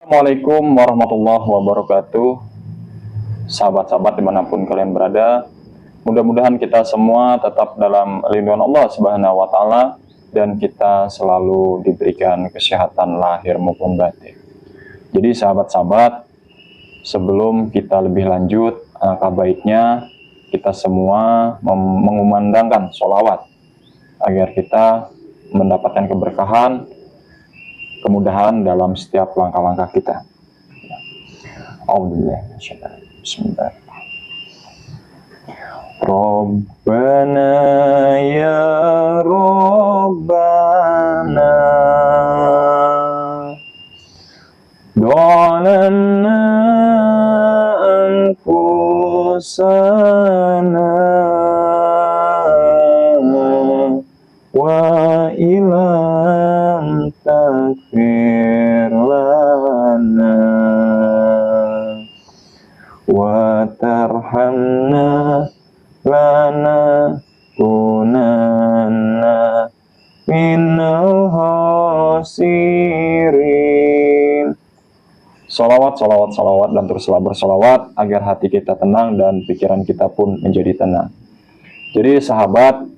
Assalamualaikum warahmatullahi wabarakatuh. Sahabat-sahabat dimanapun kalian berada, mudah-mudahan kita semua tetap dalam lindungan Allah Subhanahu wa Ta'ala, dan kita selalu diberikan kesehatan lahir maupun batin. Jadi sahabat-sahabat, sebelum kita lebih lanjut, alangkah baiknya kita semua mengumandangkan sholawat agar kita mendapatkan keberkahan, kemudahan dalam setiap langkah-langkah kita. Bismillah. Rabbana ya Rabbana Do'alana anfusana wa ilam takfir lana wa tarhamna lana kunanna minal khasirin. Salawat, salawat, salawat, dan teruslah bersalawat agar hati kita tenang dan pikiran kita pun menjadi tenang. Jadi sahabat,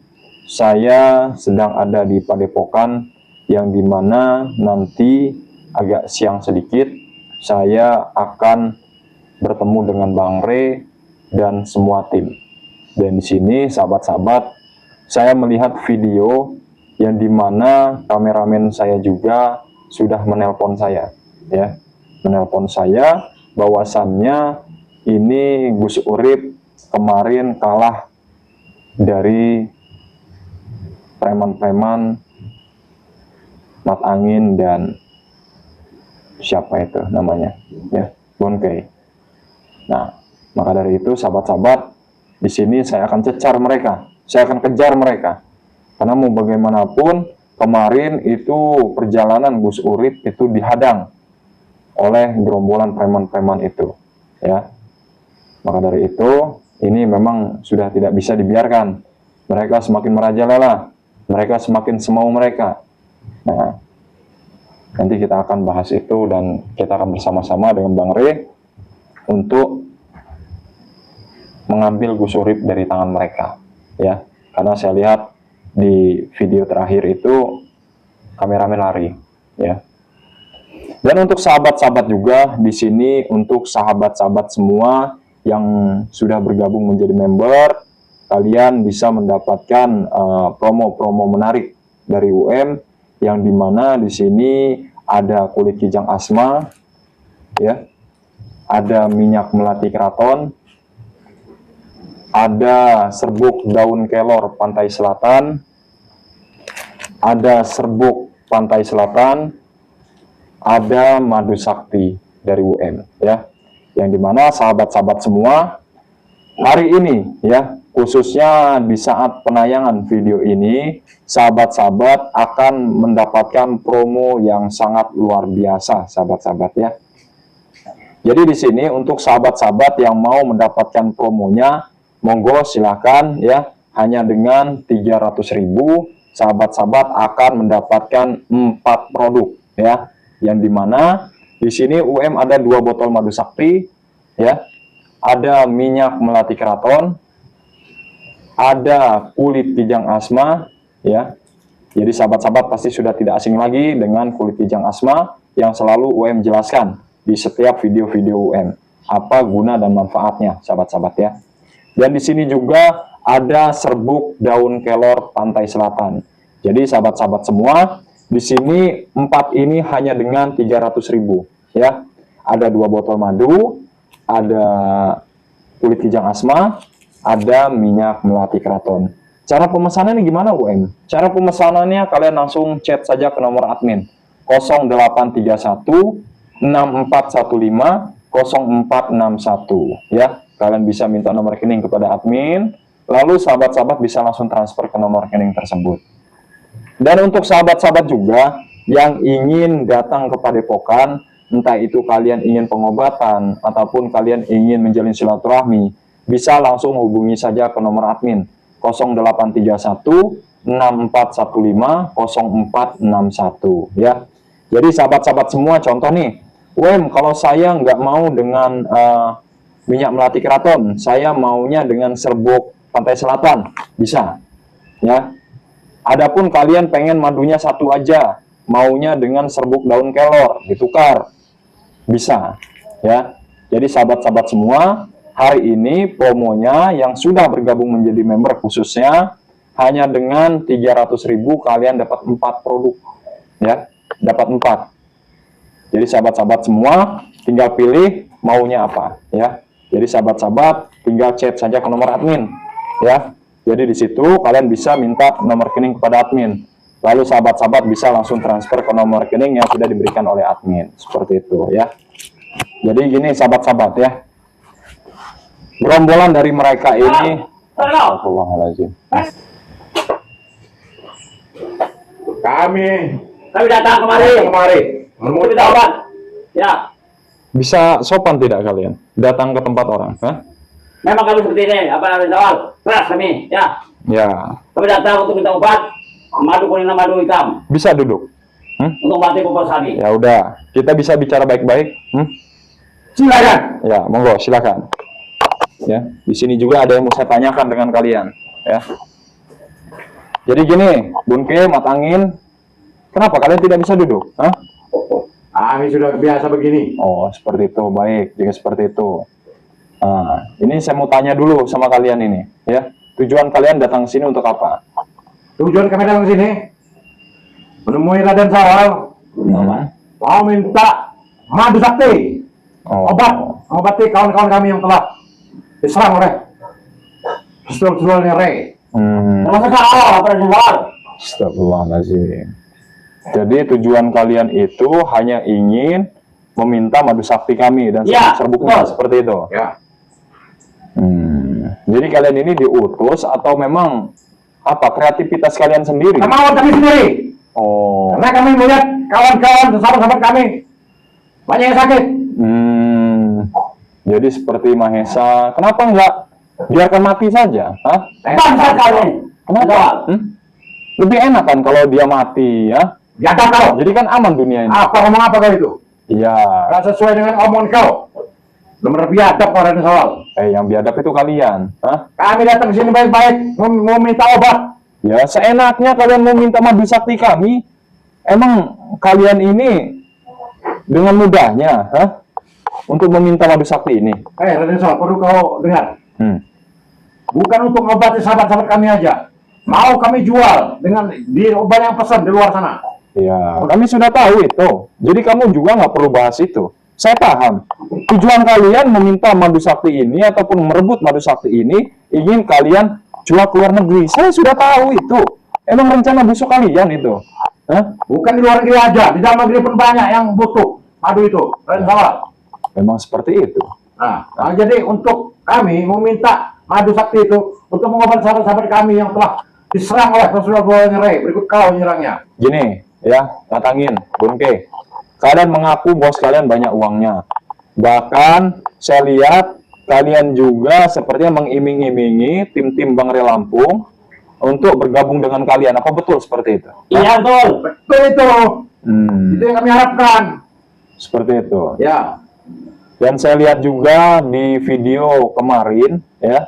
saya sedang ada di Padepokan, yang dimana nanti agak siang sedikit saya akan bertemu dengan Bang Re dan semua tim. Dan di sini sahabat-sahabat, saya melihat video yang dimana kameramen saya juga sudah menelpon saya, ya, menelpon saya bahwasannya ini Gus Urip kemarin kalah dari preman-preman Mat Angin dan siapa itu namanya, ya, Bonkei. Nah, maka dari itu sahabat-sahabat, di sini saya akan cecar mereka, saya akan kejar mereka, karena mau bagaimanapun kemarin itu perjalanan Gus Urip itu dihadang oleh gerombolan preman-preman itu, ya. Maka dari itu ini memang sudah tidak bisa dibiarkan. Mereka semakin merajalela, mereka semakin semau mereka. Nah, nanti kita akan bahas itu dan kita akan bersama-sama dengan Bang Re untuk mengambil Gus Urip dari tangan mereka, ya. Karena saya lihat di video terakhir itu kameramen lari, ya. Dan untuk sahabat-sahabat juga di sini, untuk sahabat-sahabat semua yang sudah bergabung menjadi member, kalian bisa mendapatkan promo-promo menarik dari UM, yang dimana di sini ada kulit kijang asma, ya, ada minyak melati keraton, ada serbuk daun kelor pantai selatan, ada serbuk pantai selatan, ada madu sakti dari UM, ya, yang dimana sahabat-sahabat semua hari ini, ya, khususnya di saat penayangan video ini, sahabat-sahabat akan mendapatkan promo yang sangat luar biasa, sahabat-sahabat, ya. Jadi di sini untuk sahabat-sahabat yang mau mendapatkan promonya, monggo silakan, ya. Hanya dengan 300.000 sahabat-sahabat akan mendapatkan 4 produk, ya. Yang dimana di sini UM ada 2 botol madu sakti, ya, ada minyak melati keraton, ada kulit kijang asma, ya. Jadi sahabat-sahabat pasti sudah tidak asing lagi dengan kulit kijang asma yang selalu UM jelaskan di setiap video-video UM apa guna dan manfaatnya, sahabat-sahabat, ya. Dan di sini juga ada serbuk daun kelor pantai selatan. Jadi sahabat-sahabat semua, di sini 4 ini hanya dengan 300.000, ya. Ada 2 botol madu, ada kulit kijang asma, ada minyak melati keraton. Cara pemesanannya gimana, UM? Cara pemesanannya kalian langsung chat saja ke nomor admin 0831 6415 0461, ya. Kalian bisa minta nomor rekening kepada admin, lalu sahabat-sahabat bisa langsung transfer ke nomor rekening tersebut. Dan untuk sahabat-sahabat juga yang ingin datang ke Padepokan, entah itu kalian ingin pengobatan ataupun kalian ingin menjalin silaturahmi, bisa langsung hubungi saja ke nomor admin 0831 6415 0461, ya. Jadi sahabat-sahabat semua, contoh nih, kalau saya nggak mau dengan minyak melati keraton, saya maunya dengan serbuk pantai selatan, bisa, ya. Adapun kalian pengen madunya satu aja, maunya dengan serbuk daun kelor, ditukar, bisa, ya. Jadi sahabat-sahabat semua, hari ini promonya yang sudah bergabung menjadi member khususnya, hanya dengan 300.000 kalian dapat 4 produk, ya, dapat 4. Jadi sahabat-sahabat semua tinggal pilih maunya apa, ya. Jadi sahabat-sahabat tinggal chat saja ke nomor admin, ya. Jadi di situ kalian bisa minta nomor rekening kepada admin. Lalu sahabat-sahabat bisa langsung transfer ke nomor rekening yang sudah diberikan oleh admin. Seperti itu, ya. Jadi gini sahabat-sahabat, ya. Gerombolan dari mereka ini, Astagfirullahaladzim. Kami datang kemari. menemui obat. Ya, Bisa sopan tidak kalian datang ke tempat orang? Hah? memang kami seperti ini. Apa namanya awal? Keras kami. Ya, Ya, kami datang untuk minta obat. Madu kuning dan madu hitam bisa duduk. untuk mati pupus kami. Ya udah, kita bisa bicara baik-baik. silakan. Ya, monggo silakan. Ya, di sini juga ada yang mau saya tanyakan dengan kalian, ya. Jadi gini, Bunke, Matangin, kenapa kalian tidak bisa duduk? Hah? Kami sudah biasa begini. Oh, seperti itu, baik. Jika seperti itu, nah, ini saya mau tanya dulu sama kalian ini, ya. Tujuan kalian datang ke sini untuk apa? Tujuan kami datang ke sini menemui Raden Sawal. Mau minta madu sakti, Oh, obat, mengobati kawan-kawan kami yang telah diserang oleh pesul-pesulnya Rey. Termasuk awal, apa namanya awal? Astagfirullahaladzim. Jadi tujuan kalian itu hanya ingin meminta madu sakti kami dan Ya, serbuknya, betul. seperti itu. Ya, Jadi kalian ini diutus atau memang apa kreativitas kalian sendiri? kemauan kami sendiri. Oh, Karena kami melihat kawan-kawan dan sahabat-sahabat kami banyak yang sakit. jadi seperti Mahesa, kenapa enggak biarkan mati saja? Hah? Bangsa kalian. Kenapa? Lebih enak kan kalau dia mati, ya? Biadab kau. Jadi kan aman dunia ini. Apa ngomong apa kau itu? Iya. Tidak sesuai dengan omongan kau. Nomor biadab kau Raden Sawal. Yang biadab itu kalian, hah? Kami datang ke sini baik-baik mau minta obat. Ya, seenaknya kalian mau minta madu sakti kami. Emang kalian ini dengan mudahnya, hah? Untuk meminta madu sakti ini. Raden Sawal, perlu kau dengar. Bukan untuk ngobati sahabat-sahabat kami aja. Mau kami jual dengan di obat yang pesan di luar sana. Ya, kami sudah tahu itu. Jadi kamu juga nggak perlu bahas itu. Saya paham. Tujuan kalian meminta madu sakti ini ataupun merebut madu sakti ini ingin kalian jual ke luar negeri. Saya sudah tahu itu. Emang rencana busuk kalian itu. Hah? Bukan di luar negeri aja, di dalam negeri pun banyak yang butuh madu itu. Raden Sawal. Memang seperti itu. Nah, jadi untuk kami meminta madu sakti itu untuk mengobati sahabat-sahabat kami yang telah diserang oleh pesulap-pesulapnya Rey. Berikut kau menyerangnya. Gini, ya, Matangin, Bunke. Kalian mengaku bos kalian banyak uangnya. Bahkan saya lihat kalian juga sepertinya mengiming-imingi tim-tim Bang Re Lampung untuk bergabung dengan kalian. Apa betul seperti itu? Iya, betul. Betul itu. Itu yang kami harapkan. Seperti itu. Ya. Dan saya lihat juga di video kemarin, ya,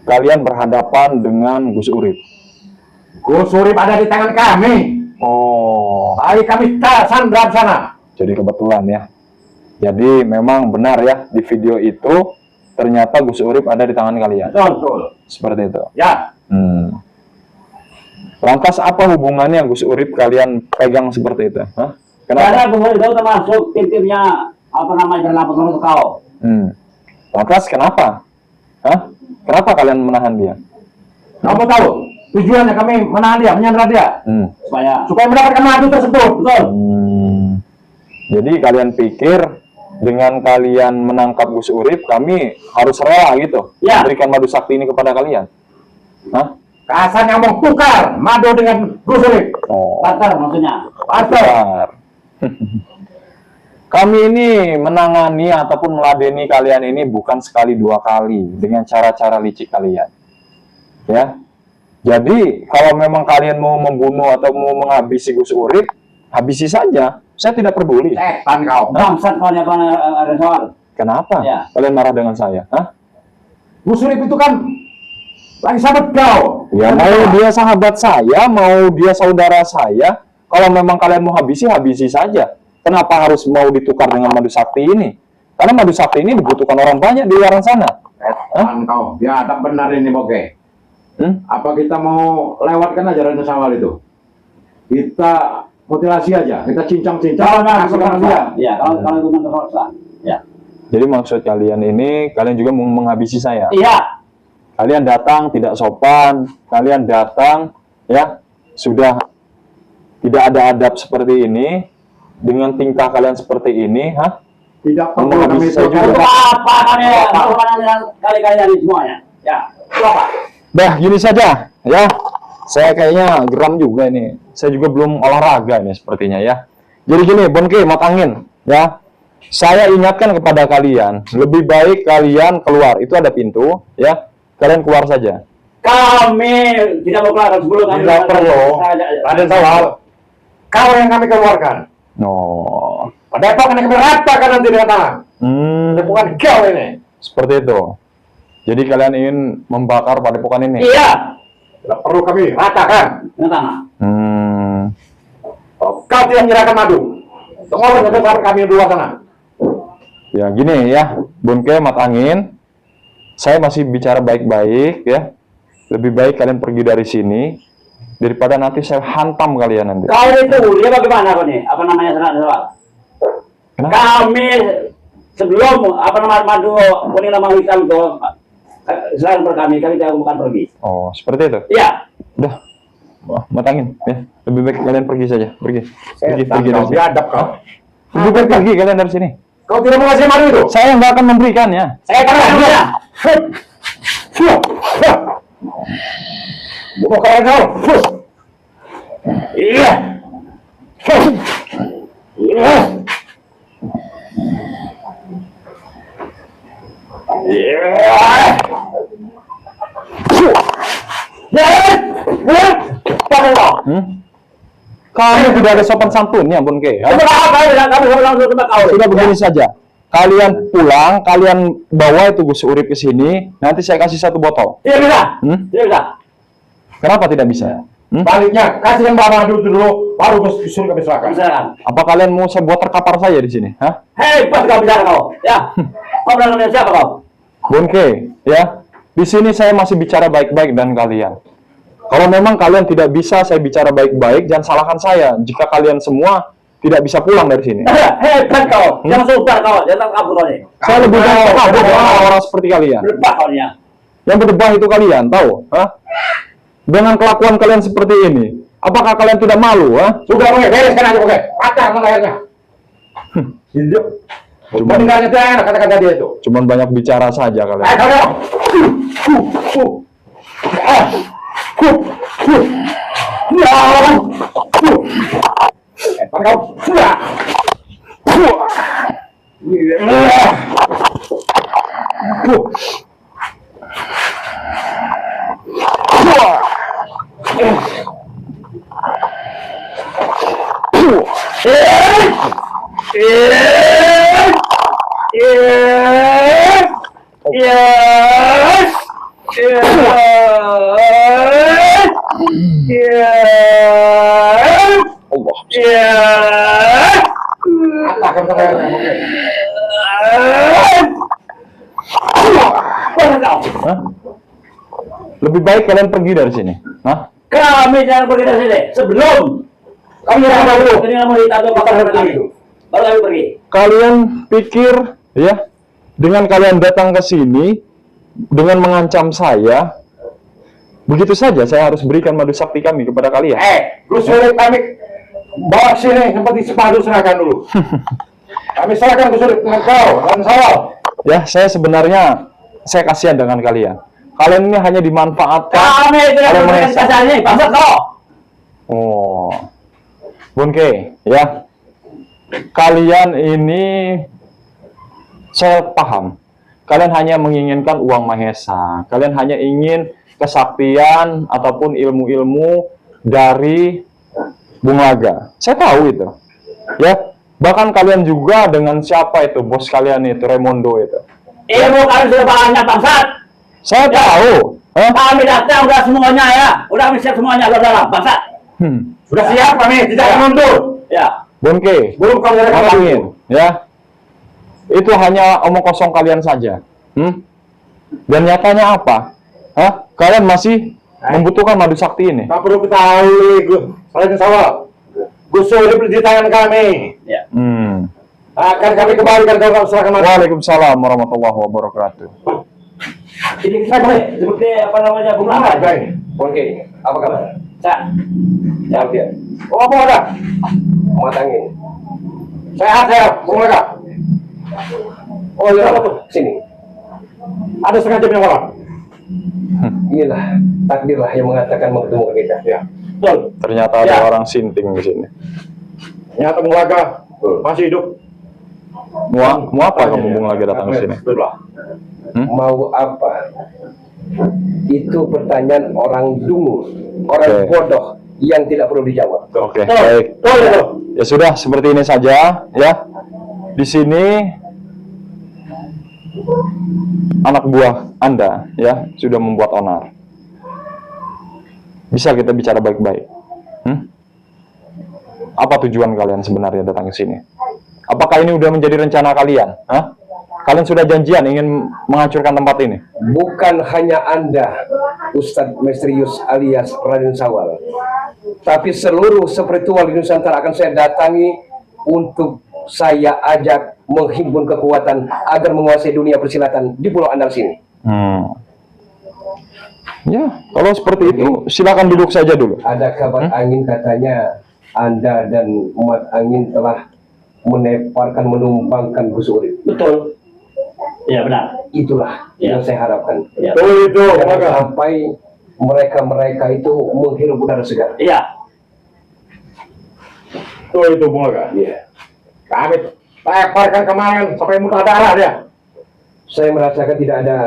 kalian berhadapan dengan Gus Urip. Gus Urip ada di tangan kami. Oh, Hari kami sandra di sana. jadi kebetulan ya. Jadi memang benar ya, di video itu ternyata Gus Urip ada di tangan kalian. Betul. Seperti itu. Ya. Lantas apa hubungannya Gus Urip kalian pegang seperti itu? Hah? Karena Kenapa? itu termasuk tim-timnya apa namanya berlaku untuk kau. Lantas kenapa? Hah? Kenapa kalian menahan dia? Kamu tahu tujuannya kami menahan dia, menyandra dia supaya mendapatkan madu tersebut. Betul. Jadi kalian pikir dengan kalian menangkap Gus Urip, kami harus rela gitu Ya. memberikan madu sakti ini kepada kalian? Hah? Kasarnya ngomong tukar madu dengan Gus Urip. Oh, Pasar maksudnya. Pasar. benar. Kami ini menangani ataupun meladeni kalian ini bukan sekali dua kali dengan cara-cara licik kalian. Ya. Jadi kalau memang kalian mau membunuh atau mau menghabisi Gus Urip, habisi saja. Saya tidak peduli. Setan kau. Bangsat kau nih, apa ada soal? Kenapa? Ya. Kalian marah dengan saya? Hah? Bu Surip itu kan lagi sahabat kau. Ya mau dia sahabat saya, mau dia saudara saya. Kalau memang kalian mau habisi, habisi saja. Kenapa harus mau ditukar dengan madu sakti ini? Karena madu sakti ini dibutuhkan orang banyak di luar sana. Setan kau. Ya, tak benar ini, Boke. Apa kita mau lewatkan aja Raden Sawal itu? Kita mutilasi aja, kita cincang-cincang. Kalau terpaksa, ya kalau itu terpaksa, ya. Jadi maksud kalian ini, kalian juga mau menghabisi saya? Iya. Kalian datang tidak sopan, kalian datang, ya, sudah tidak ada adab seperti ini, dengan tingkah kalian seperti ini, hah? Tidak perlu Mau kami bisa itu. juga. Untuk apa kalian? Apa dengan kali-kalian ini semuanya? Ya. Untuk apa? Dah, gini saja, ya. Saya kayaknya geram juga ini. Saya juga belum olahraga ini sepertinya, ya. Jadi gini, Bonke, Matangin, ya. Saya ingatkan kepada kalian, lebih baik kalian keluar. Itu ada pintu, ya. Kalian keluar saja. Kami tidak mau keluar sebelum kami. Tidak perlu. Raden Sawal, kau yang kami keluarkan. No. Pada apa kami ratakan nanti dengan tangan? Bukan kau ini. Seperti itu. Jadi kalian ingin membakar padepokan ini? Iya. Tidak perlu kami ratakan. Dengan tangan. Kau tidak menyerahkan madu. Tunggu sampai kami dua sana. Ya gini ya, Bonke, Matangin. Saya masih bicara baik-baik ya. Lebih baik kalian pergi dari sini daripada nanti saya hantam kalian nanti. Kau itu, dia bagaimana kau nih? Apa namanya soal? Kenapa? Kami sebelum apa namanya madu kuning nama hitam itu selain per kami tidak bukan pergi. Oh, seperti itu. Iya. Udah. Wah, Matangin ya. Lebih baik kalian pergi saja. Pergi. Pergi Setan dari kau, sini. biadab kau. Lebih baik pergi kalian dari sini. Kau tidak mengasih madu itu? Saya nggak akan memberikannya. Saya tahu ya. Bukan kau. Iya. Iya. Kamu tidak ada sopan santunnya, Bonke. Ya? Sudah begini saja. Kalian pulang, kalian bawa itu Gus Urip ke sini. Nanti saya kasih satu botol. Tidak bisa. Tidak bisa. Kenapa tidak bisa? Baliknya, kasih yang bawa madu dulu, baru disuruh kami serahkan. Silakan. Apa kalian mau saya buat terkapar saja di sini? Hah? Hebat kau bicara kau. Ya. Kau bilang dengan siapa kau? Bonke, ya. Di sini saya masih bicara baik-baik dengan kalian. Kalau memang kalian tidak bisa saya bicara baik-baik, jangan salahkan saya. Jika kalian semua tidak bisa pulang dari sini. Hebat kau. Jangan sumpah kau. Jangan kabur kau nih. Saya lebih baik kabur dengan orang-orang seperti kalian. Lepas kau nih. Yang berdebah itu kalian, tahu? Hah? Dengan kelakuan kalian seperti ini, apakah kalian tidak malu? Hah? Sudah, oke, bereskan aja, oke. Patahkan lehernya. Hidup. Meninggalnya itu enak kata-kata dia itu. Cuman banyak bicara saja kalian. Ayo, ayo. Allah. Patahkan lehernya, oke. Hah? Lebih baik kalian pergi dari sini. Hah? Kami jangan pergi dari sini. Sebelum kami jangan dulu. Ini mau ditangkap pasal kami. Baru kami pergi. Kalian pikir ya, dengan kalian datang ke sini dengan mengancam saya, begitu saja saya harus berikan madu sakti kami kepada kalian. Lu suruh kami bawa sini seperti sepadu serahkan dulu. Kami serahkan ke sulit dengan kau dan Sawal. Ya, saya sebenarnya saya kasihan dengan kalian. Kalian ini hanya dimanfaatkan. Kami tidak oleh memberikan Maesa. kasar ini. Bangsat kau. Oh, Bonke, ya. Kalian ini saya paham. Kalian hanya menginginkan uang Mahesa. Kalian hanya ingin kesaktian ataupun ilmu-ilmu dari Bung Laga. Saya tahu itu. Ya, Bahkan kalian juga dengan siapa itu, bos kalian itu, Raimondo itu. Ilmu kalian sudah banyak bangsat. Saya tahu. Hah? Kami datang udah semuanya ya. Udah kami siap semuanya saudara bangsat. Sudah siap kami, tidak mundur. Ya. Bonke, Belum kau nyerahkan lagi. matangin, ya. Itu hanya omong kosong kalian saja. Dan nyatanya apa? Hah? Kalian masih membutuhkan madu sakti ini. Tak perlu ketahui, Raden Sawal. Gus Solip di tangan kami. Ya. Akan kami kembalikan ke serahkan madu. Waalaikumsalam warahmatullahi wabarakatuh. Ini kita boleh seperti apa namanya Bung Lama. Baik. Oke, apa kabar? Ya. Ya, Oh, apa ada? matangin. Sehat ya, Bung Laka. Oh iya, sini. Ada setengah jam yang lewat. Inilah takdirlah yang mengatakan mau ketemu kita. Ya. Betul. Ternyata ada Ya. orang sinting di sini. Nyata Bung Laka masih hidup. Mau apa kamu Bung lagi datang ke sini? Betul lah. Mau apa? Itu pertanyaan orang dungu, orang Oke. bodoh yang tidak perlu dijawab. Oke, Betul. baik. Betul itu. Ya sudah, seperti ini saja, ya. Di sini anak buah Anda, ya, sudah membuat onar. Bisa kita bicara baik-baik. Apa tujuan kalian sebenarnya datang ke sini? Apakah ini udah menjadi rencana kalian? Hah? Kalian sudah janjian ingin menghancurkan tempat ini? Bukan hanya Anda, Ustadz Misterius alias Raden Sawal, tapi seluruh spiritual di Nusantara akan saya datangi untuk saya ajak menghimpun kekuatan agar menguasai dunia persilatan di Pulau Andal sini. Ya, kalau seperti itu, silakan duduk saja dulu. Ada kabar angin katanya Anda dan umat angin telah menumpangkan Gus Urip. Betul. Iya benar. Itulah yang saya harapkan. Ya. Betul itu, Bung Jangan Laka. sampai mereka itu menghirup udara segar. Iya. Betul itu, Bung Laka. Iya. Kami teparkan kemarin sampai muntah darah dia. Saya merasakan tidak ada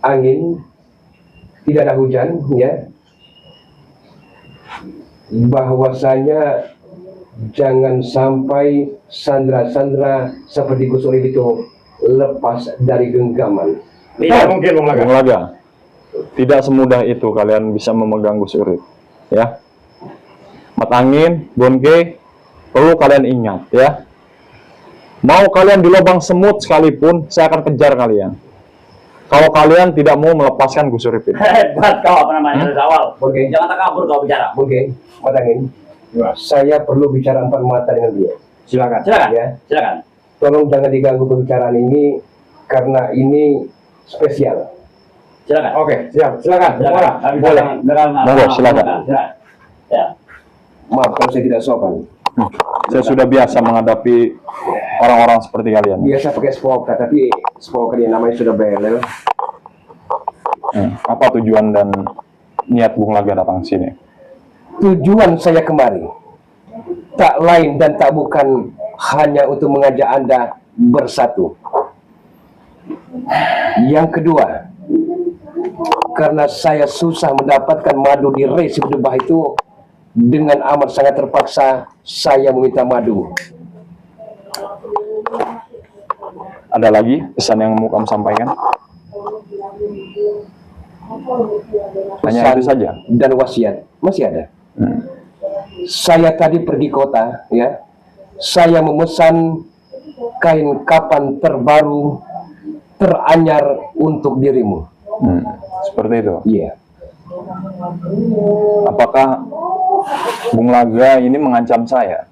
angin, tidak ada hujan, ya. Bahwasanya jangan sampai sandera-sandera seperti Gus Urip itu lepas dari genggaman. Tidak mungkin, Bung Laka. Bung Laga, tidak semudah itu kalian bisa memegang Gus Urip, ya. Mat Angin, Bonke, perlu kalian ingat, ya. Mau kalian di lubang semut sekalipun, saya akan kejar kalian. Kalau kalian tidak mau melepaskan Gus Urip ini. Hebat kau apa namanya dari awal. Oke. Jangan tak kabur kau bicara. Oke, matangin. Saya perlu bicara empat mata dengan dia. Silakan. Silakan. Ya. Silakan. Tolong jangan diganggu pembicaraan ini karena ini spesial. Silakan. Oke, siap. Silakan. Bung Silakan. Laka. Kami Boleh. Monggo, silakan. Silakan. Ya. Maaf kalau saya tidak sopan. Saya sudah biasa menghadapi orang-orang seperti kalian. Biasa pakai spoka, tapi spoka dia namanya sudah belel. Apa tujuan dan niat Bung Laga datang ke sini? Tujuan saya kemari tak lain dan tak bukan hanya untuk mengajak Anda bersatu. Yang kedua, karena saya susah mendapatkan madu di Resi Berdebah itu, dengan amat sangat terpaksa saya meminta madu. Ada lagi pesan yang mau kamu sampaikan? Hanya Pesan itu saja. dan wasiat masih ada. Saya tadi pergi kota, ya. Saya memesan kain kapan terbaru, teranyar untuk dirimu. Seperti itu. Iya. Apakah Bung Laga ini mengancam saya?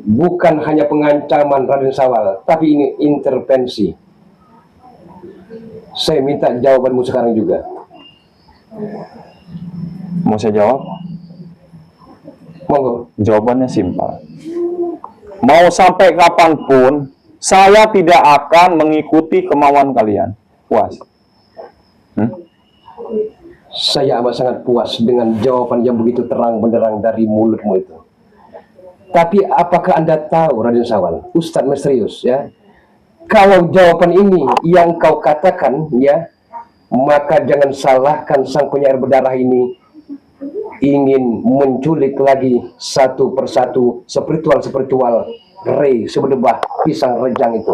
Bukan hanya pengancaman Raden Sawal, tapi ini intervensi. Saya minta jawabanmu sekarang juga. Mau saya jawab? Monggo. Jawabannya simpel. Mau sampai kapanpun, saya tidak akan mengikuti kemauan kalian. Puas? Saya amat sangat puas dengan jawaban yang begitu terang benderang dari mulutmu itu. Tapi apakah Anda tahu, Raden Sawal, Ustadz Misterius, ya? Kalau jawaban ini yang kau katakan, ya, maka jangan salahkan sang penyair berdarah ini ingin menculik lagi satu persatu spiritual Ray seberdebah pisang rejang itu.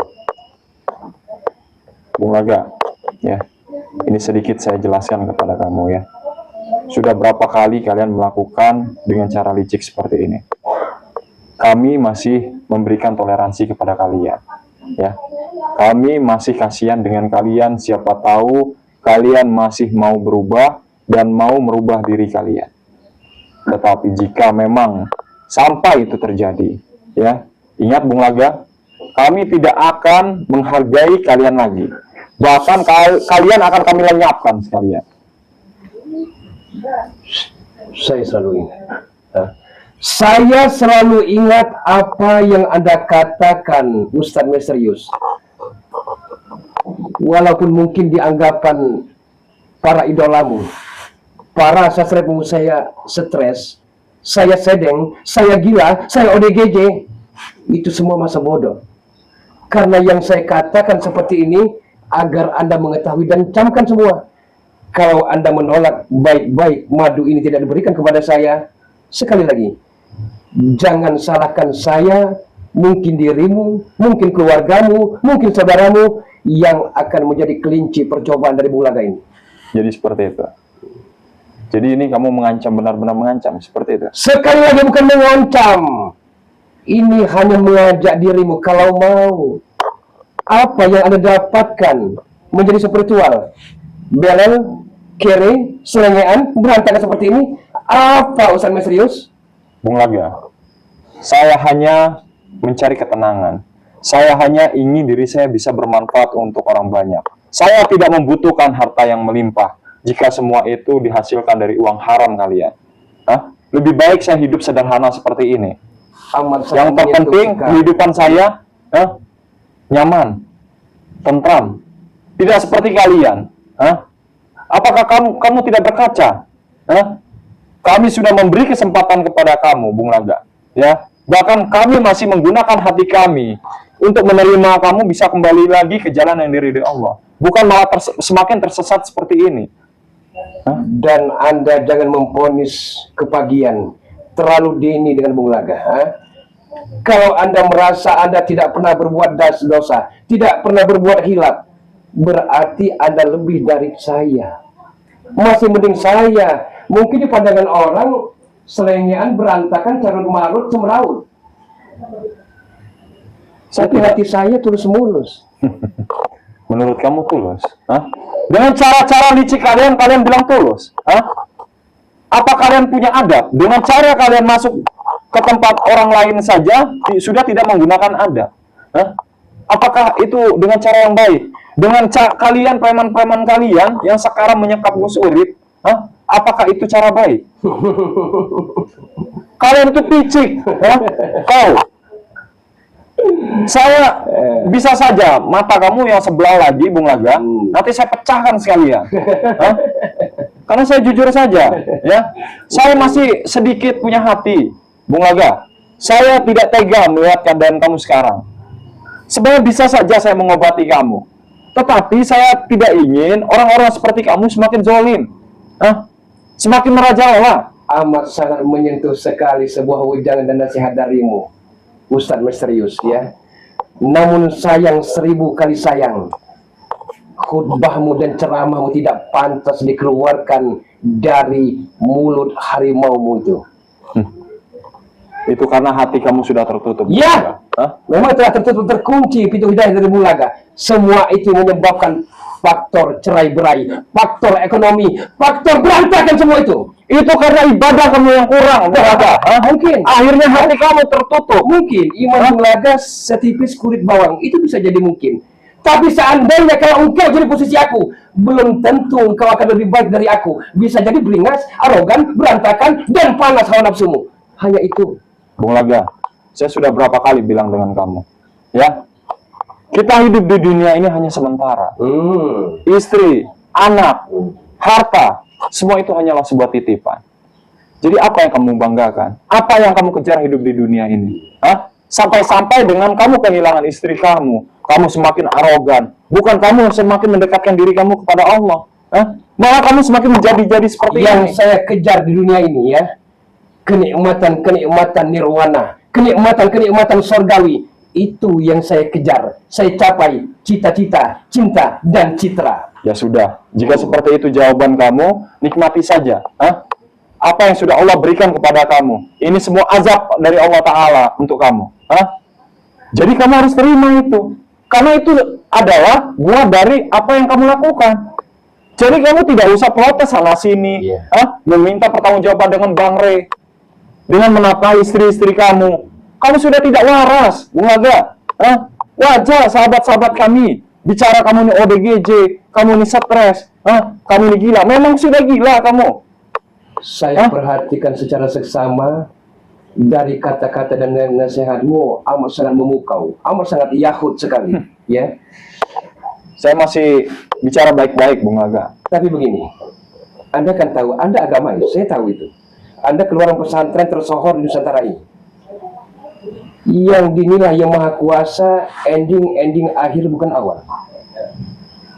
Bung Laga, ya, ini sedikit saya jelaskan kepada kamu ya. Sudah berapa kali kalian melakukan dengan cara licik seperti ini? Kami masih memberikan toleransi kepada kalian, ya. Kami masih kasihan dengan kalian, siapa tahu kalian masih mau berubah dan mau merubah diri kalian. Tetapi jika memang sampai itu terjadi, ya, ingat Bung Laga, kami tidak akan menghargai kalian lagi. Bahkan kalian akan kami lenyapkan sekalian. Saya selalu ingat. Saya selalu ingat apa yang Anda katakan, Ustadz Misterius. Walaupun mungkin dianggapan para idolamu, para sastramu saya stres, saya sedeng, saya gila, saya ODGJ, itu semua masa bodoh. Karena yang saya katakan seperti ini agar Anda mengetahui dan camkan semua. Kalau Anda menolak baik-baik madu ini tidak diberikan kepada saya, sekali lagi, jangan salahkan saya, mungkin dirimu, mungkin keluargamu, mungkin saudaramu yang akan menjadi kelinci percobaan dari Bung Laga ini. Jadi seperti itu. Jadi ini kamu mengancam, benar-benar mengancam, seperti itu. Sekali lagi bukan mengancam. Ini hanya mengajak dirimu kalau mau. Apa yang Anda dapatkan menjadi spiritual, belel, kere, selengean, berantakan seperti ini, apa Ustadz Misterius? Bung Laga, saya hanya mencari ketenangan. Saya hanya ingin diri saya bisa bermanfaat untuk orang banyak. Saya tidak membutuhkan harta yang melimpah jika semua itu dihasilkan dari uang haram kalian. Hah? Lebih baik saya hidup sederhana seperti ini. Yang terpenting kehidupan saya nyaman, tentram. Tidak seperti kalian. Apakah kamu tidak berkaca? Kami sudah memberi kesempatan kepada kamu, Bung Laga. Ya, bahkan kami masih menggunakan hati kami untuk menerima kamu bisa kembali lagi ke jalan yang diridhoi Allah. Bukan malah semakin tersesat seperti ini. Dan Anda jangan memponis kepagian terlalu dini dengan Bung Laga. Kalau Anda merasa Anda tidak pernah berbuat dosa, tidak pernah berbuat hilaf, berarti Anda lebih dari saya. Masih mending saya. Mungkin di pandangan orang selengean, berantakan, carut marut, semeraut. Tapi hati saya tulus mulus. Menurut kamu tulus? Dengan cara-cara licik kalian bilang tulus? Apa kalian punya adab? Dengan cara kalian masuk ke tempat orang lain saja sudah tidak menggunakan adab? Apakah itu dengan cara yang baik? Dengan kalian, preman-preman kalian yang sekarang menyekap Gus Urip, apakah itu cara baik? Kalian itu picik, kau. Saya bisa saja mata kamu yang sebelah lagi, Bung Laga, nanti saya pecahkan sekalian. Karena saya jujur saja, ya. Saya masih sedikit punya hati, Bung Laga. Saya tidak tega melihat keadaan kamu sekarang. Sebenarnya bisa saja saya mengobati kamu, tetapi saya tidak ingin orang-orang seperti kamu semakin zalim, semakin merajalela. Amat sangat menyentuh sekali sebuah ujangan dan nasihat darimu, Ustadz Misterius, ya. Namun sayang 1000 kali sayang, khutbahmu dan ceramahmu tidak pantas dikeluarkan dari mulut harimaumu itu. Itu karena hati kamu sudah tertutup. Ya, memang telah tertutup, terkunci pintu hidayah dari Bung Laga. Semua itu menyebabkan faktor cerai-berai, faktor ekonomi, faktor berantakan semua itu. Itu karena ibadah kamu yang kurang, Bung Laga. Mungkin. Akhirnya hati kamu tertutup. Mungkin iman Bung Laga setipis kulit bawang, itu bisa jadi mungkin. Tapi seandainya kalau engkau jadi posisi aku, belum tentu engkau akan lebih baik dari aku. Bisa jadi beringas, arogan, berantakan, dan panas hawa nafsumu. Hanya itu. Bung Laga, saya sudah berapa kali bilang dengan kamu, ya, kita hidup di dunia ini hanya sementara. Istri, anak, harta, semua itu hanyalah sebuah titipan. Jadi apa yang kamu banggakan? Apa yang kamu kejar hidup di dunia ini? Sampai-sampai dengan kamu kehilangan istri kamu semakin arogan. Bukan kamu semakin mendekatkan diri kamu kepada Allah. Malah kamu semakin menjadi seperti Yang ini. saya kejar di dunia ini ya, kenikmatan nirwana, kenikmatan surgawi, itu yang saya kejar. Saya capai cita-cita, cinta dan citra. Ya sudah, jika seperti itu jawaban kamu, nikmati saja. Apa yang sudah Allah berikan kepada kamu. Ini semua azab dari Allah Ta'ala untuk kamu. Jadi kamu harus terima itu. Karena itu adalah buah dari apa yang kamu lakukan. Jadi kamu tidak usah protes sana sini, meminta pertanggungjawaban dengan Bang Rey, dengan menafkahi istri-istri kamu. Kamu sudah tidak waras, Bung Aga. Wajar sahabat-sahabat kami bicara kamu ini ODGJ, kamu ini stres, kamu ini gila. Memang sudah gila kamu. Saya perhatikan secara seksama dari kata-kata dan nasihatmu amat sangat memukau, amat sangat yahud sekali, ya. Saya masih bicara baik-baik, Bung Aga. Tapi begini, Anda kan tahu, Anda agamais, saya tahu itu. Anda keluaran pesantren tersohor di Nusantara ini. Yang dinilai yang maha kuasa, ending akhir bukan awal.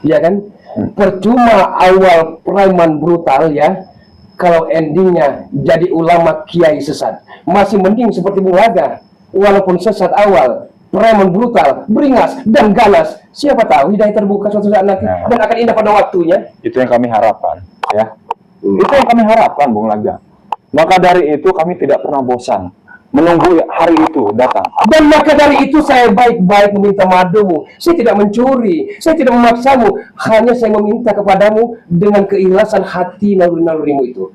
Ya kan? Percuma awal preman brutal ya, kalau endingnya jadi ulama kiai sesat. Masih mending seperti Bung Aga, walaupun sesat awal, preman brutal, beringas dan ganas. Siapa tahu hidayah terbuka suatu saat nanti dan akan indah pada waktunya. Itu yang kami harapkan, ya. Itu yang kami harapkan, Bung Aga. Maka dari itu kami tidak pernah bosan menunggu hari itu datang. Dan maka dari itu saya baik-baik meminta madumu. Saya tidak mencuri, saya tidak memaksamu. Hanya saya meminta kepadamu dengan keikhlasan hati naluri-nalurimu itu.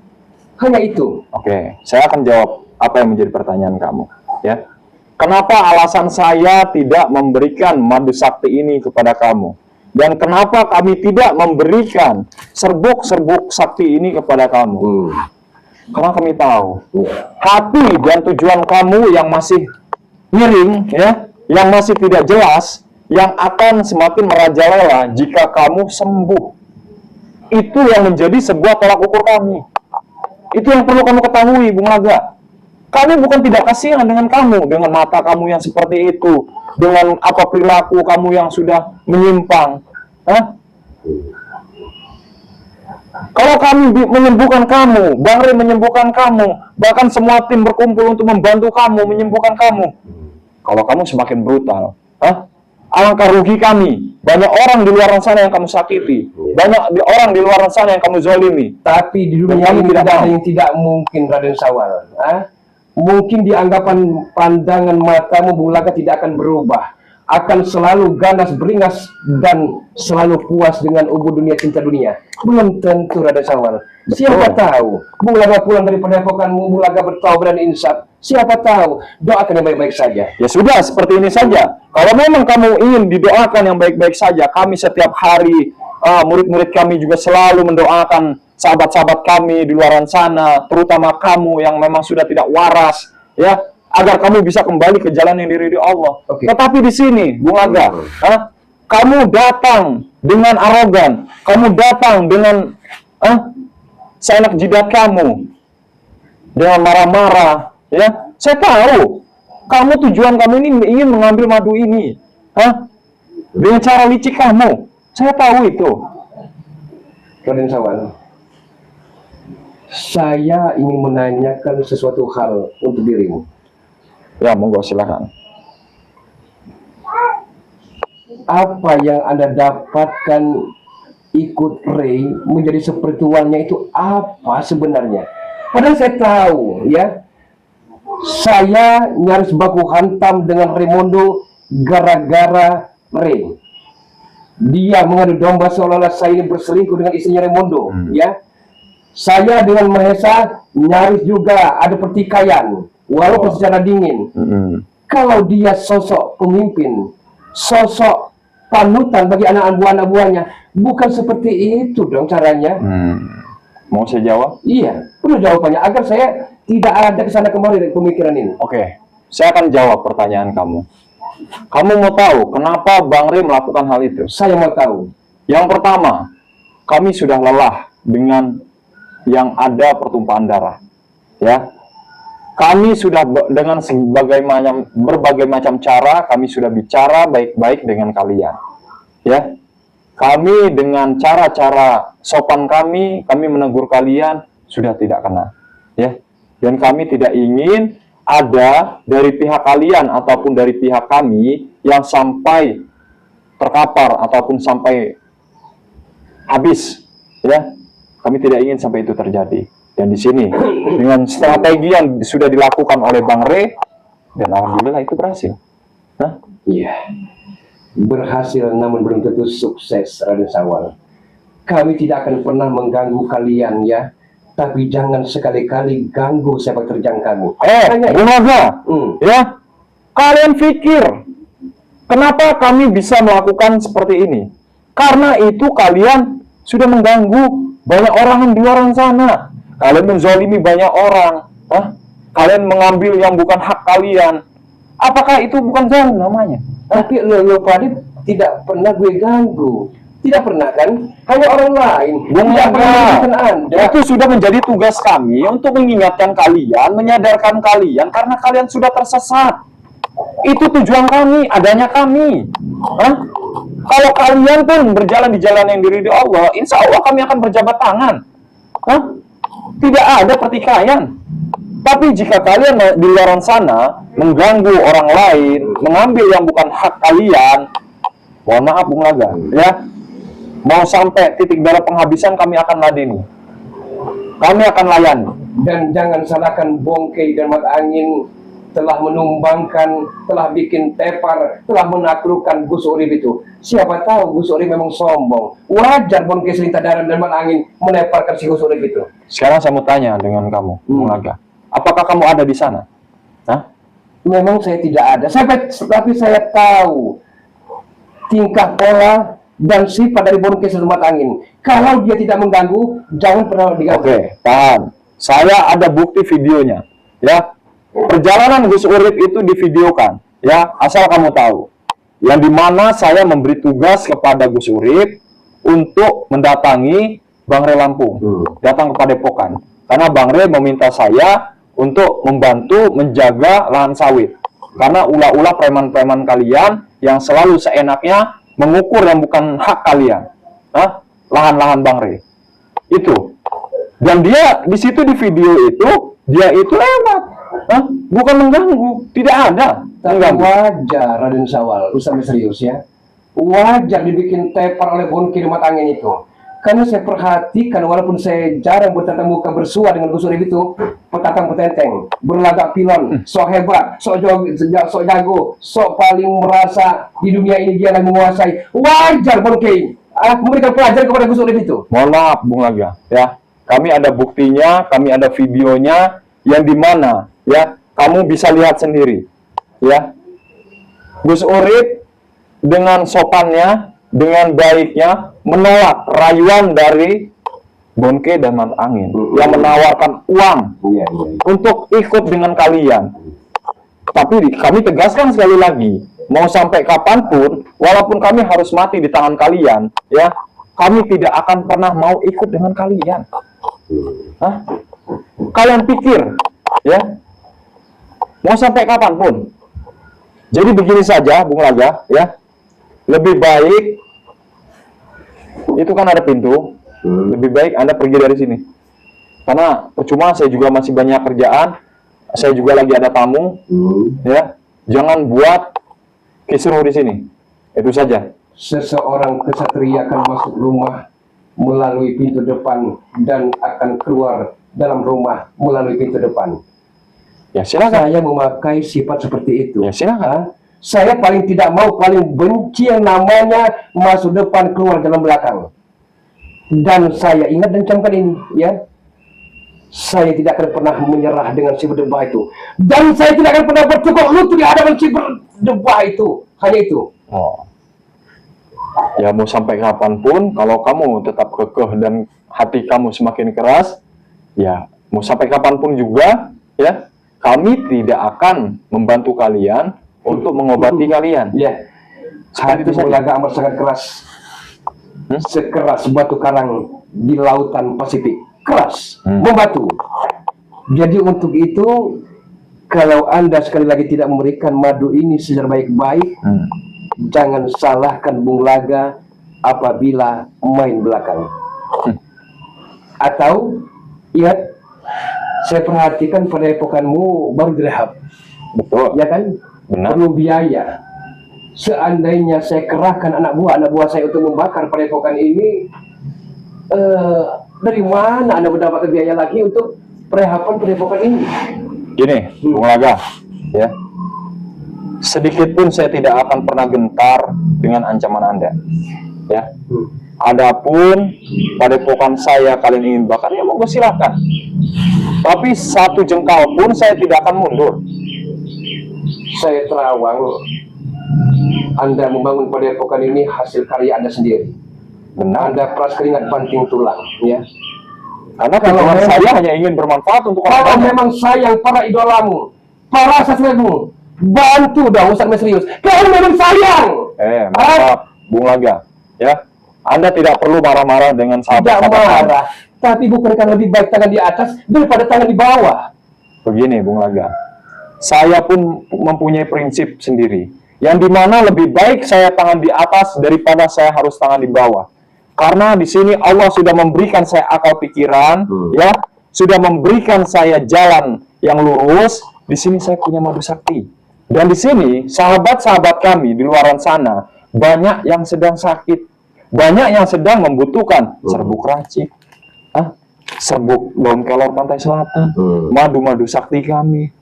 Hanya itu. Oke, saya akan jawab apa yang menjadi pertanyaan kamu, ya. Kenapa alasan saya tidak memberikan madu sakti ini kepada kamu? Dan kenapa kami tidak memberikan serbuk-serbuk sakti ini kepada kamu? Karena kami tahu hati dan tujuan kamu yang masih miring, ya, yang masih tidak jelas, yang akan semakin merajalela jika kamu sembuh. Itu yang menjadi sebuah tolak ukur kami. Itu yang perlu kamu ketahui, Bung Aga. Kami bukan tidak kasihan dengan kamu, dengan mata kamu yang seperti itu, dengan apa perilaku kamu yang sudah menyimpang. Kalau kami menyembuhkan kamu, Bang Rey menyembuhkan kamu, bahkan semua tim berkumpul untuk membantu kamu, menyembuhkan kamu. Kalau kamu semakin brutal, alangkah rugi kami. Banyak orang di luar sana yang kamu sakiti, banyak orang di luar sana yang kamu zolimi. Tapi di dunia ini tidak ada yang tidak mungkin, Raden Sawal. Mungkin di anggapan pandangan matamu, Bung Laga tidak akan berubah. Akan selalu ganas, beringas, dan selalu puas dengan ubud dunia, cinta dunia. Belum tentu, Raden Sawal. Siapa tahu, Bung Laga pulang dari padepokanmu, Bung Laga bertaubat dan insaf. Siapa tahu, doakan yang baik-baik saja. Ya sudah, seperti ini saja. Kalau memang kamu ingin didoakan yang baik-baik saja, kami setiap hari, murid-murid kami juga selalu mendoakan sahabat-sahabat kami di luar sana, terutama kamu yang memang sudah tidak waras, ya, agar kamu bisa kembali ke jalan yang diridhoi Allah. Tetapi di sini, Bung Aga, kamu datang dengan arogan, kamu datang dengan seenak jidat kamu, dengan marah-marah, ya. Saya tahu, kamu tujuan kamu ini ingin mengambil madu ini, dengan cara licik kamu. Saya tahu itu. Raden Sawal, saya ingin menanyakan sesuatu hal untuk dirimu. Ya, monggo silakan. Apa yang Anda dapatkan ikut Rey menjadi spiritualnya itu apa sebenarnya? Padahal saya tahu, ya, saya nyaris baku hantam dengan Raymondo gara-gara Rey. Dia mengadu domba seolah-olah saya ini berselingkuh dengan istrinya Raymondo, ya. Saya dengan Mahesa nyaris juga ada pertikaian, walaupun secara dingin. Kalau dia sosok pemimpin, sosok panutan bagi anak buahnya, bukan seperti itu dong caranya. Mau saya jawab? Iya, perlu jawabannya agar saya tidak ada kesana kemari dari pemikiran ini. Oke, saya akan jawab pertanyaan kamu. Kamu mau tahu kenapa Bang Rey melakukan hal itu? Saya mau tahu. Yang pertama, kami sudah lelah dengan yang ada pertumpahan darah, ya. Kami sudah dengan berbagai macam cara kami sudah bicara baik-baik dengan kalian, ya. Kami dengan cara-cara sopan kami menegur kalian sudah tidak kena, ya. Dan kami tidak ingin ada dari pihak kalian ataupun dari pihak kami yang sampai terkapar ataupun sampai habis, ya. Kami tidak ingin sampai itu terjadi. Dan di sini dengan strategi yang sudah dilakukan oleh Bang Re, dan alhamdulillah itu berhasil. Nah, Iya, berhasil namun belum tentu sukses, Raden Sawal. Kami tidak akan pernah mengganggu kalian ya, tapi jangan sekali-kali ganggu sepak terjang kami. Hanya Bung Naga, ya, kalian pikir kenapa kami bisa melakukan seperti ini? Karena itu kalian sudah mengganggu banyak orang di luar sana. Kalian menzolimi banyak orang. Kalian mengambil yang bukan hak kalian. Apakah itu bukan zalim namanya? Tapi lo Pradip tidak pernah gue ganggu. Tidak pernah kan? Hanya orang lain. Bung Tidak pernah Naga, menyebutkan Anda. itu sudah menjadi tugas kami untuk mengingatkan kalian, menyadarkan kalian karena kalian sudah tersesat. Itu tujuan kami, adanya kami. Kalau kalian pun berjalan di jalan yang diridhoi Allah, insya Allah kami akan berjabat tangan. Tidak ada pertikaian. Tapi jika kalian di luar sana mengganggu orang lain, mengambil yang bukan hak kalian, mohon maaf Bung Naga, ya. Mau sampai titik darah penghabisan kami akan ladeni. Kami akan layani. Dan jangan salahkan Bongkei dan Mata Angin telah menumbangkan, telah bikin tepar, telah menaklukkan Gus Urip itu. Siapa tahu Gus Urip memang sombong. Wajar Bongkei Selintah Darat dan Mata Angin meneparkan si Gus Urip itu. Sekarang saya mau tanya dengan kamu, Bung Naga. Apakah kamu ada di sana? Memang saya tidak ada. Tapi saya tahu tingkah pola dan sifat dari Bongkei dan Mata Angin. Kalau dia tidak mengganggu, jangan pernah diganggu. Oke, paham. Saya ada bukti videonya, ya. Perjalanan Gus Urip itu divideokan, ya. Asal kamu tahu. Yang dimana saya memberi tugas kepada Gus Urip untuk mendatangi Bang Re Lampung, datang ke Padepokan. Karena Bang Re meminta saya untuk membantu menjaga lahan sawit. Karena ulah-ulah preman-preman kalian yang selalu seenaknya mengukur yang bukan hak kalian, lahan-lahan Bang Re. Itu. Dan dia di situ di video itu, dia itu lewat, bukan mengganggu, tidak ada. Tapi wajar Raden Sawal, Ustaz serius ya. Wajar dibikin tepar oleh Bongkei dan Mata Angin itu. Karena saya perhatikan, walaupun saya jarang bertatap muka bersua dengan Gus Urip itu, petatang petenteng, berlagak pilon, sok hebat, sok jago, sok paling merasa di dunia ini dia yang menguasai. Wajar Bongkei memberikan pelajaran kepada Gus Urip itu. Mohon maaf Bung Naga, ya. Kami ada buktinya, kami ada videonya yang dimana, ya, kamu bisa lihat sendiri, ya. Gus Urip dengan sopannya, dengan baiknya menolak rayuan dari Bongkei dan Mata Angin yang menawarkan uang untuk ikut dengan kalian. Tapi kami tegaskan sekali lagi, mau sampai kapanpun, walaupun kami harus mati di tangan kalian, ya, kami tidak akan pernah mau ikut dengan kalian. Kalian pikir, ya, mau sampai kapanpun. Jadi begini saja, Bung Naga, ya, lebih baik itu kan ada pintu, lebih baik Anda pergi dari sini. Karena percuma, saya juga masih banyak kerjaan, saya juga lagi ada tamu, ya. Jangan buat kisruh di sini. Itu saja. Seseorang kesatria akan masuk rumah melalui pintu depan dan akan keluar dalam rumah melalui pintu depan. Ya silakan. Saya memakai sifat seperti itu. Ya silakan. Saya paling tidak mau, paling benci yang namanya masuk depan keluar dalam belakang. Dan saya ingat dan camkan ini, ya. Saya tidak akan pernah menyerah dengan si berdebah itu. Dan saya tidak akan pernah bertukar lutut di hadapan si berdebah itu. Hanya itu. Ya mau sampai kapanpun, kalau kamu tetap kekeh dan hati kamu semakin keras, ya mau sampai kapanpun juga, ya, kami tidak akan membantu kalian untuk mengobati kalian. Ya, hati Bulaga amat sangat keras. Sekeras batu karang di lautan Pasifik. Keras, membatu. Jadi untuk itu, kalau Anda sekali lagi tidak memberikan madu ini secara baik-baik, jangan salahkan Bung Laga apabila main belakang. Atau ingat, saya perhatikan padepokanmu baru direhab, Betul. ya kan? Benar. Perlu biaya. Seandainya saya kerahkan anak buah saya untuk membakar padepokan ini, dari mana Anda mendapatkan biaya lagi untuk perehaban padepokan ini? Gini, Bung Laga, ya. Sedikit pun saya tidak akan pernah gentar dengan ancaman Anda. Ya. Adapun padepokan saya kalian ingin bakar, ya monggo silakan. Tapi satu jengkal pun saya tidak akan mundur. Saya terawang Anda membangun padepokan ini hasil karya Anda sendiri. Benar. Anda peras keringat banting tulang, ya. Karena Kalau kalau memang- saya hanya ingin bermanfaat untuk orang Kalau banyak. memang sayang para idolamu, para sastramu, bantu dong Ustaz Mesrius. Kalau memang sayang, Maaf, Bung Laga, ya. Anda tidak perlu marah-marah dengan tidak sahabat-sahabat Anda. marah. Tapi bukankah lebih baik tangan di atas daripada tangan di bawah? Begini, Bung Laga, saya pun mempunyai prinsip sendiri, yang dimana lebih baik saya tangan di atas daripada saya harus tangan di bawah. Karena di sini Allah sudah memberikan saya akal pikiran, ya, sudah memberikan saya jalan yang lurus. Di sini saya punya madu sakti, dan di sini sahabat-sahabat kami di luaran sana banyak yang sedang sakit, banyak yang sedang membutuhkan serbuk racik, serbuk daun kelor pantai selatan, madu-madu sakti kami.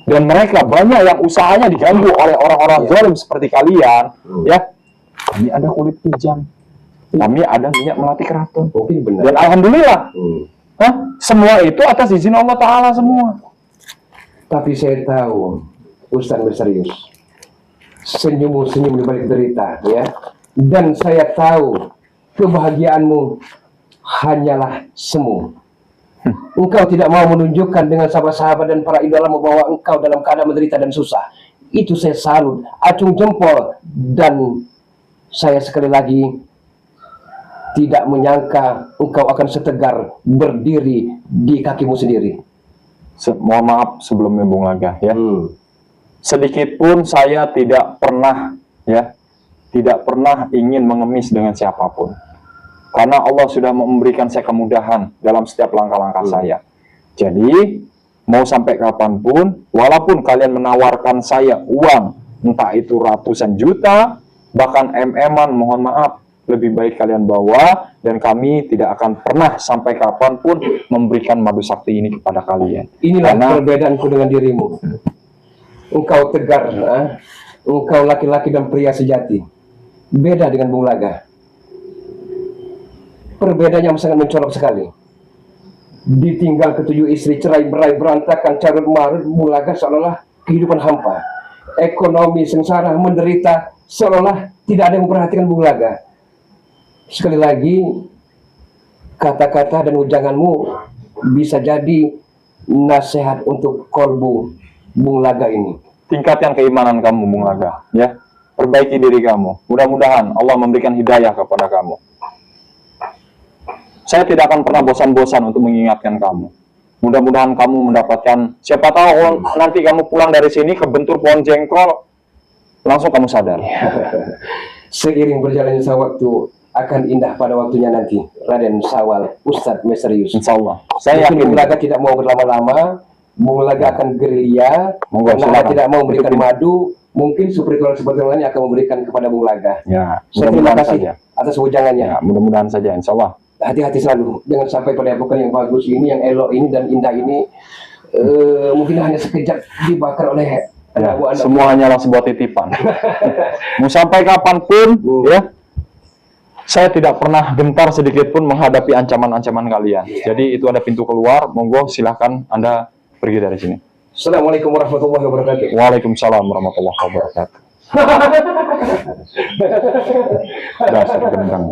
Dan mereka banyak yang usahanya diganggu oleh orang-orang zalim seperti kalian, ya. Kami ada kulit pijam, kami ada minyak melati keraton. Mungkin benar. Dan alhamdulillah, semua itu atas izin Allah Ta'ala semua. Tapi saya tahu, Ustaz Mesrius, senyummu senyum di balik derita, ya. Dan saya tahu kebahagiaanmu hanyalah semu. Engkau tidak mau menunjukkan dengan sahabat-sahabat dan para idolamu bahwa engkau dalam keadaan menderita dan susah. Itu saya salut, acung jempol, dan saya sekali lagi tidak menyangka engkau akan setegar berdiri di kakimu sendiri. Mohon maaf sebelumnya Bung Laga, ya. Sedikit pun saya tidak pernah, ya, tidak pernah ingin mengemis dengan siapapun. Karena Allah sudah memberikan saya kemudahan dalam setiap langkah-langkah saya. Jadi, mau sampai kapanpun, walaupun kalian menawarkan saya uang, entah itu ratusan juta, bahkan MM-an, mohon maaf, lebih baik kalian bawa, dan kami tidak akan pernah sampai kapanpun memberikan madu sakti ini kepada kalian. Inilah Karena perbedaanku dengan dirimu. Engkau tegar, engkau laki-laki dan pria sejati. Beda dengan Bung Laga. Perbedaannya sangat mencolok sekali. Ditinggal ketujuh istri, cerai berai berantakan, carut marut, Bung Laga seolah-olah kehidupan hampa. Ekonomi sengsara, menderita, seolah-olah tidak ada yang memperhatikan Bung Laga. Sekali lagi, kata-kata dan ujanganmu bisa jadi nasihat untuk kolbu Bung Laga ini. tingkatkan keimanan kamu, Bung Laga, ya. Perbaiki diri kamu. Mudah-mudahan Allah memberikan hidayah kepada kamu. Saya tidak akan pernah bosan-bosan untuk mengingatkan kamu. Mudah-mudahan kamu mendapatkan, siapa tahu nanti kamu pulang dari sini kebentur pohon jengkol, langsung kamu sadar. Seiring berjalannya waktu, akan indah pada waktunya nanti, Raden Sawal, Ustadz Mesrius. Insya Allah. Saya Mungkin yakin. Bung Laga tidak mau berlama-lama, Bung Laga akan gerilya, Monggo, karena silakan. tidak mau memberikan Tutupin. madu, mungkin spiritual lainnya akan memberikan kepada Bung Laga. Ya, Saya terima mudah-mudahan kasih saja. atas ujangannya. Ya, mudah-mudahan saja, insya Allah. Hati-hati selalu, jangan sampai pada epokan yang bagus ini, yang elok ini dan indah ini, mungkin hanya sekejap dibakar oleh Ya, anak buah Anda. semua hanyalah sebuah titipan. Mau sampai kapanpun, ya, saya tidak pernah gentar sedikit pun menghadapi ancaman-ancaman kalian. Jadi itu ada pintu keluar, monggo silahkan Anda pergi dari sini. Assalamualaikum warahmatullahi wabarakatuh. Waalaikumsalam warahmatullahi wabarakatuh. Dasar gendang.